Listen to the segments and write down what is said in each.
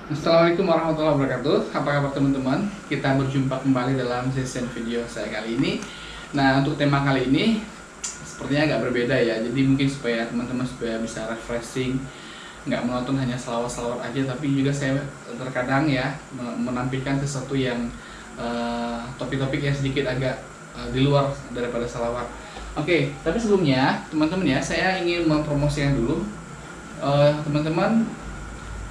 Assalamualaikum warahmatullahi wabarakatuh. Apa kabar teman-teman? Kita berjumpa kembali dalam session video saya kali ini. Nah, untuk tema kali ini sepertinya agak berbeda ya. Jadi mungkin supaya teman-teman bisa refreshing, nggak menonton hanya selawat-selawat aja, tapi juga saya terkadang ya menampilkan sesuatu yang topik-topik yang sedikit agak di luar daripada selawat. Oke, tapi sebelumnya teman-teman ya, saya ingin mempromosikan dulu teman-teman.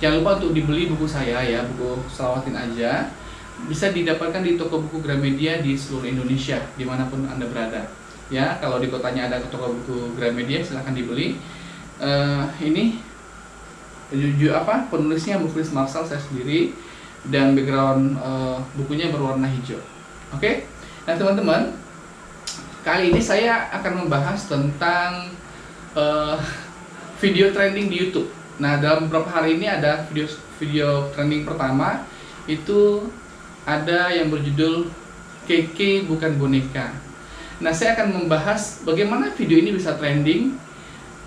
Jangan lupa untuk dibeli buku saya ya, buku Selawatin Aja. Bisa didapatkan di toko buku Gramedia di seluruh Indonesia, dimanapun Anda berada. Ya, kalau di kotanya ada toko buku Gramedia, silahkan dibeli. Ini penulisnya Muklis Marsal, saya sendiri, dan background bukunya berwarna hijau. Oke, nah teman-teman, kali ini saya akan membahas tentang video trending di YouTube. Nah, dalam beberapa hari ini ada video trending pertama itu ada yang berjudul Keke Bukan Boneka. Nah, saya akan membahas bagaimana video ini bisa trending,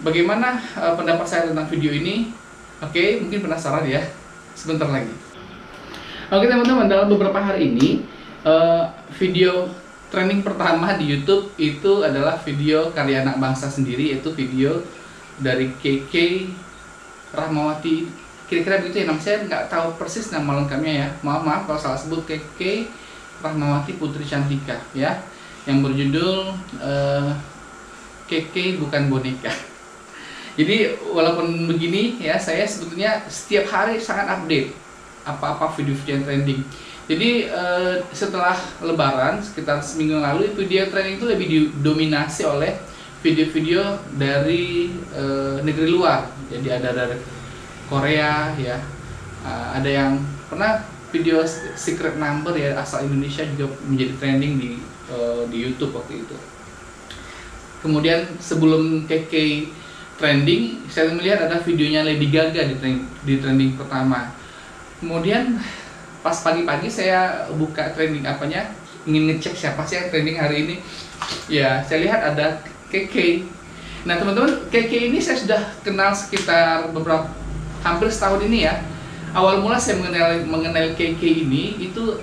bagaimana pendapat saya tentang video ini. Oke, mungkin penasaran ya. Sebentar lagi. Oke teman-teman, dalam beberapa hari ini video trending pertama di YouTube itu adalah video karya anak bangsa sendiri, yaitu video dari Keke Rahmawati, kira-kira begitu ya, nama saya nggak tahu persis nama lengkapnya ya, maaf kalau salah sebut. Keke Rahmawati Putri Cantika ya, yang berjudul Keke Bukan Boneka. Jadi walaupun begini ya, saya sebetulnya setiap hari sangat update apa-apa video-video yang trending. Jadi setelah Lebaran sekitar seminggu lalu, video trending itu lebih didominasi oleh video-video dari negeri luar. Jadi ada dari Korea ya, ada yang pernah video secret number ya asal Indonesia juga menjadi trending di YouTube waktu itu. Kemudian sebelum Keke trending, saya melihat ada videonya Lady Gaga di trending pertama. Kemudian pas pagi-pagi saya buka trending apanya, ingin ngecek siapa sih yang trending hari ini. Ya, saya lihat ada Keke. Nah teman-teman, Keke ini saya sudah kenal sekitar hampir setahun ini ya. Awal mula saya mengenal Keke ini itu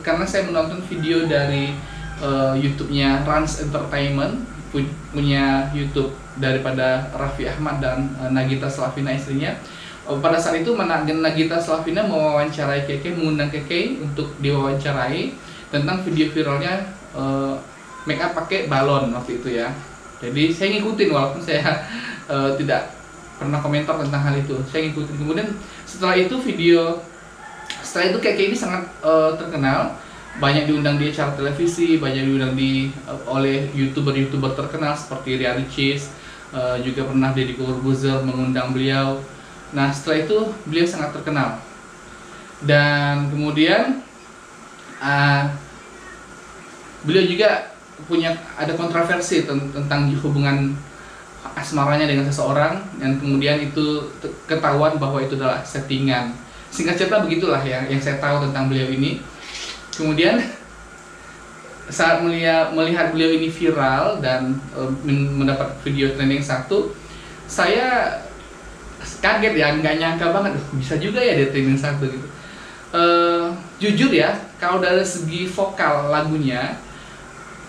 karena saya menonton video dari YouTube-nya Rans Entertainment, punya YouTube daripada Raffi Ahmad dan Nagita Slavina istrinya. Pada saat itu Nagita Slavina mewawancarai Keke, mengundang Keke untuk diwawancarai tentang video viralnya make up pakai balon waktu itu ya. Jadi saya ngikutin walaupun saya tidak pernah komentar tentang hal itu. Saya ngikutin. Kemudian setelah itu Keke ini sangat terkenal, banyak diundang di acara televisi, banyak diundang oleh youtuber terkenal seperti Ria Ricis, juga pernah Deddy Corbuzier mengundang beliau. Nah setelah itu beliau sangat terkenal, dan kemudian beliau juga ada kontroversi tentang hubungan asmaranya dengan seseorang, dan kemudian itu ketahuan bahwa itu adalah settingan. Singkat cerita begitulah ya yang saya tahu tentang beliau ini. Kemudian saat melihat beliau ini viral dan mendapat video trending satu, saya kaget ya, nggak nyangka banget bisa juga ya dia trending satu gitu. Jujur ya, kalau dari segi vokal lagunya,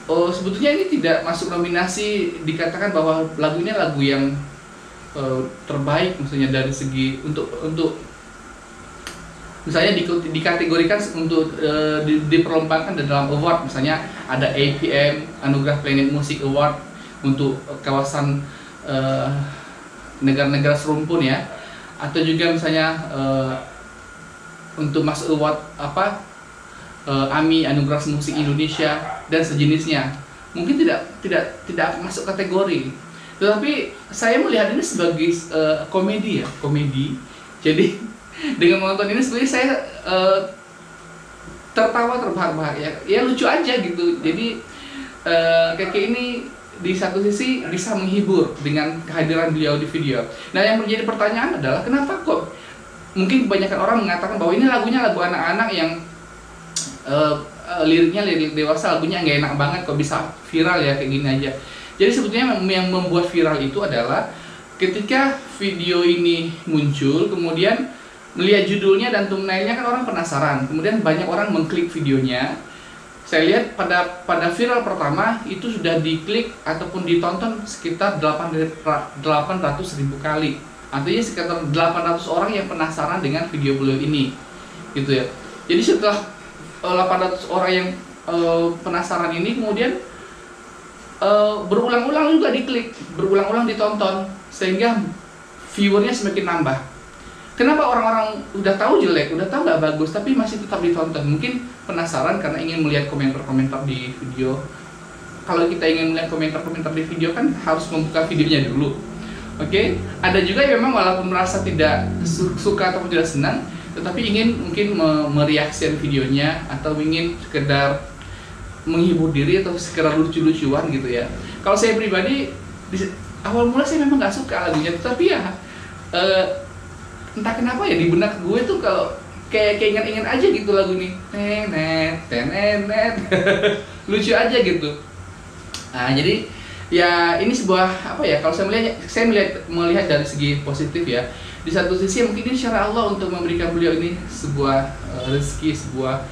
sebetulnya ini tidak masuk nominasi, dikatakan bahwa lagunya lagu yang terbaik, maksudnya dari segi untuk misalnya dikategorikan untuk diperlombangkan dalam award, misalnya ada APM Anugerah Planet Music Award untuk kawasan negara-negara serumpun ya, atau juga misalnya untuk masuk award AMI Anugerah Musik Indonesia dan sejenisnya. Mungkin tidak masuk kategori, tetapi saya melihat ini sebagai komedi. Jadi dengan menonton ini sebenarnya saya tertawa terbahak-bahak ya, lucu aja gitu. Jadi Keke ini di satu sisi bisa menghibur dengan kehadiran beliau di video. Nah yang menjadi pertanyaan adalah kenapa kok mungkin kebanyakan orang mengatakan bahwa ini lagunya lagu anak-anak yang liriknya lirik dewasa, lagunya nggak enak banget, kok bisa viral ya kayak gini aja. Jadi sebetulnya yang membuat viral itu adalah ketika video ini muncul, kemudian melihat judulnya dan thumbnailnya kan orang penasaran, kemudian banyak orang mengklik videonya. Saya lihat pada viral pertama itu sudah diklik ataupun ditonton sekitar 800.000 kali. Artinya sekitar 800 orang yang penasaran dengan video beliau ini, gitu ya. Jadi setelah 800 orang yang penasaran ini kemudian berulang-ulang juga diklik, berulang-ulang ditonton, sehingga viewernya semakin nambah. Kenapa orang-orang udah tahu jelek, udah tahu nggak bagus, tapi masih tetap ditonton? Mungkin penasaran karena ingin melihat komentar-komentar di video. Kalau kita ingin melihat komentar-komentar di video kan harus membuka videonya dulu. Oke, ada juga yang memang walaupun merasa tidak suka ataupun tidak senang, tetapi ingin mungkin mereaksikan videonya atau ingin sekedar menghibur diri atau sekedar lucu-lucuan gitu ya. Kalau saya pribadi awal mula saya memang nggak suka lagunya, tetapi ya entah kenapa ya di benak gue tuh kalau kayak ingat-ingat aja gitu lagu ini, tenet lucu aja gitu. Nah jadi ya ini sebuah apa ya, kalau saya melihat dari segi positif ya. Di satu sisi mungkin ini cara Allah untuk memberikan beliau ini sebuah rezeki, sebuah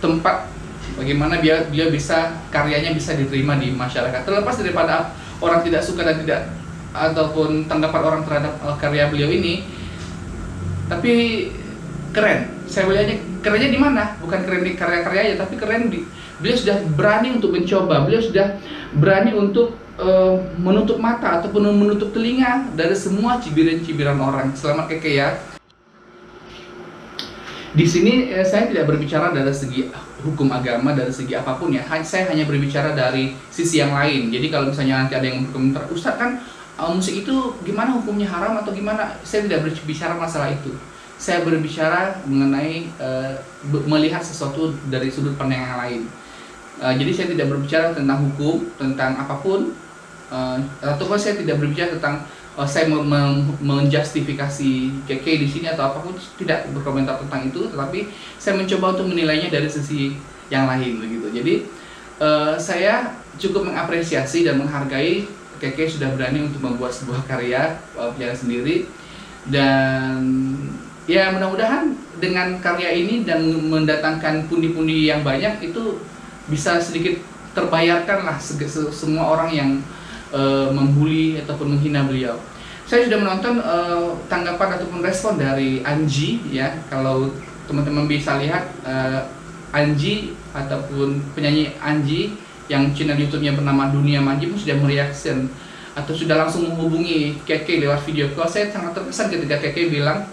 tempat bagaimana beliau bisa, karyanya bisa diterima di masyarakat, terlepas daripada orang tidak suka dan tidak ataupun tanggapan orang terhadap karya beliau ini. Tapi keren, saya melihatnya kerennya di mana? Bukan keren di karya-karyanya, tapi keren di beliau sudah berani untuk mencoba, beliau sudah berani untuk menutup mata ataupun menutup telinga dari semua cibiran-cibiran orang. Selamat Keke ya. Di sini saya tidak berbicara dari segi hukum agama, dari segi apapun ya. Saya hanya berbicara dari sisi yang lain. Jadi kalau misalnya nanti ada yang berkomentar, Ustadz kan musik itu gimana hukumnya, haram atau gimana? Saya tidak berbicara masalah itu. Saya berbicara mengenai melihat sesuatu dari sudut pandang yang lain. Jadi saya tidak berbicara tentang hukum, tentang apapun, ataupun saya tidak berbicara tentang saya menjustifikasi KK di sini atau apapun, tidak berkomentar tentang itu, tetapi saya mencoba untuk menilainya dari sisi yang lain begitu. Jadi saya cukup mengapresiasi dan menghargai KK sudah berani untuk membuat sebuah karya punya sendiri, dan ya mudah-mudahan dengan karya ini dan mendatangkan pundi-pundi yang banyak itu bisa sedikit terbayarkan lah semua orang yang membuli ataupun menghina beliau. Saya sudah menonton tanggapan ataupun respon dari Anji ya. Kalau teman-teman bisa lihat, Anji ataupun penyanyi Anji yang channel YouTube-nya bernama Dunia Manji pun sudah mereaction atau sudah langsung menghubungi Keke lewat video call. Saya sangat terkesan ketika Keke bilang,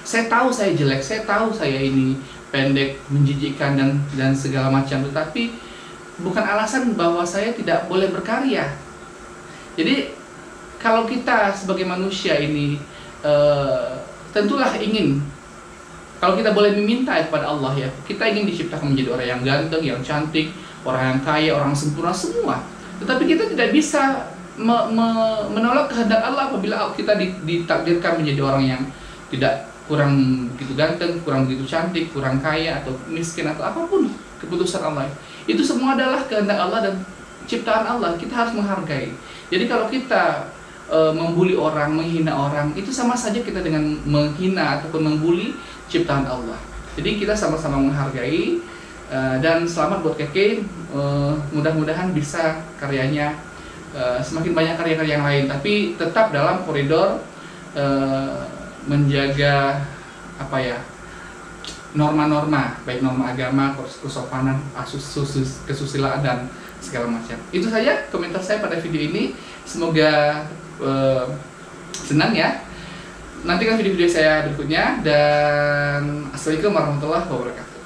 saya tahu saya jelek, saya tahu saya ini pendek, menjijikkan dan segala macam, tetapi bukan alasan bahwa saya tidak boleh berkarya. Jadi kalau kita sebagai manusia ini tentulah ingin, kalau kita boleh meminta kepada Allah ya, kita ingin diciptakan menjadi orang yang ganteng, yang cantik, orang yang kaya, orang sempurna semua. Tetapi kita tidak bisa menolak kehendak Allah apabila kita ditakdirkan menjadi orang yang tidak, kurang begitu ganteng, kurang begitu cantik, kurang kaya atau miskin atau apapun keputusan Allah. Itu semua adalah kehendak Allah dan ciptaan Allah. Kita harus menghargai. Jadi kalau kita membuli orang, menghina orang, itu sama saja kita dengan menghina ataupun membuli ciptaan Allah. Jadi kita sama-sama menghargai, dan selamat buat Keke. Mudah-mudahan bisa karyanya semakin banyak karya-karya yang lain, tapi tetap dalam koridor menjaga apa ya, norma-norma, baik norma agama, kesopanan, kesusilaan dan segala macam. Itu saja komentar saya pada video ini. Semoga senang ya. Nantikan video-video saya berikutnya, dan assalamualaikum warahmatullahi wabarakatuh.